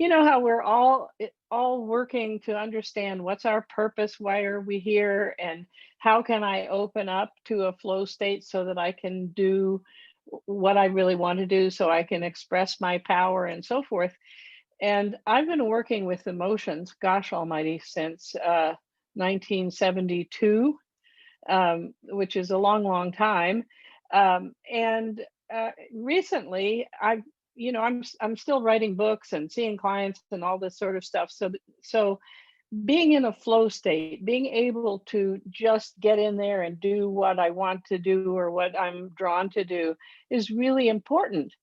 you know how we're all working to understand what's our purpose, why are we here, and how can I open up to a flow state so that I can do what I really want to do, so I can express my power and so forth. And I've been working with emotions, gosh almighty, since 1972, which is a long, long time. And recently, I'm still writing books and seeing clients and all this sort of stuff. So being in a flow state, being able to just get in there and do what I want to do or what I'm drawn to do is really important.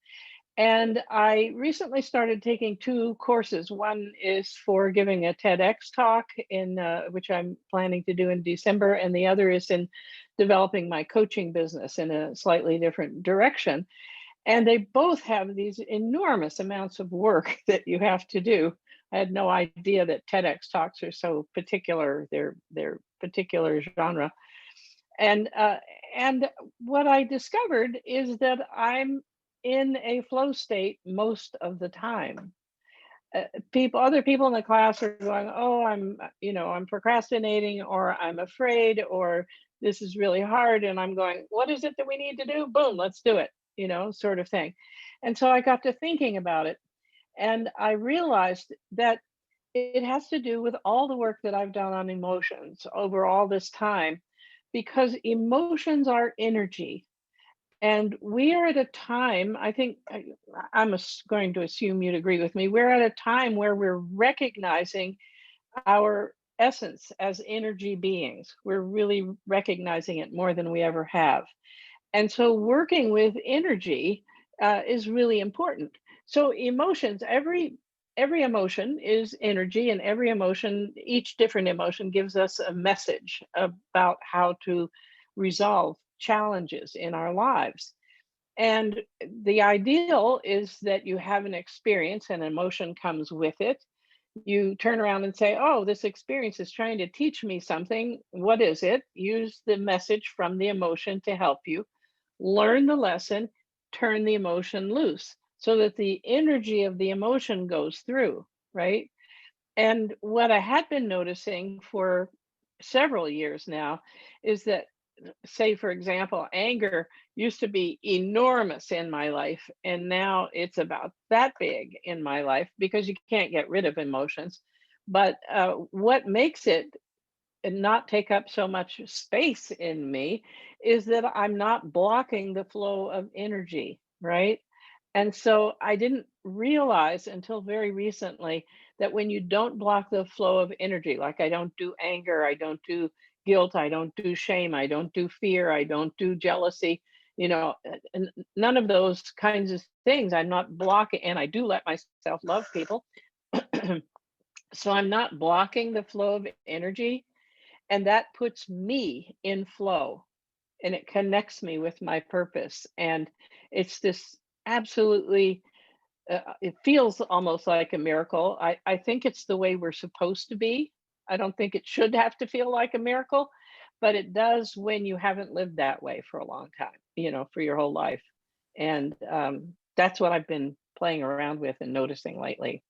And I recently started taking two courses. One is for giving a TEDx talk in which I'm planning to do in December, and the other is in developing my coaching business in a slightly different direction. And they both have these enormous amounts of work that you have to do. I had no idea that TEDx talks are so particular, their particular genre. And and what I discovered is that I'm in a flow state most of the time. Other people in the class are going, "Oh, I'm procrastinating, or I'm afraid, or this is really hard," and I'm going, "What is it that we need to do? Boom, let's do it," sort of thing. And so I got to thinking about it, and I realized that it has to do with all the work that I've done on emotions over all this time, because emotions are energy. And we are at a time, I think, going to assume you'd agree with me, we're at a time where we're recognizing our essence as energy beings. We're really recognizing it more than we ever have. And so working with energy is really important. So emotions, every emotion is energy, and every emotion, each different emotion gives us a message about how to resolve challenges in our lives. And the ideal is that you have an experience and emotion comes with it. You turn around and say, "Oh, this experience is trying to teach me something. What is it?" Use the message from the emotion to help you. Learn the lesson, turn the emotion loose so that the energy of the emotion goes through, right? And what I had been noticing for several years now is that, say, for example, anger used to be enormous in my life, and now it's about that big in my life because you can't get rid of emotions. But what makes it and not take up so much space in me is that I'm not blocking the flow of energy, right? And so I didn't realize until very recently that when you don't block the flow of energy, like I don't do anger, I don't do guilt, I don't do shame, I don't do fear, I don't do jealousy, and none of those kinds of things. I'm not blocking, and I do let myself love people. So I'm not blocking the flow of energy, and that puts me in flow, and it connects me with my purpose. And it's this absolutely, it feels almost like a miracle. I think it's the way we're supposed to be. I don't think it should have to feel like a miracle, but it does when you haven't lived that way for a long time, for your whole life. And that's what I've been playing around with and noticing lately.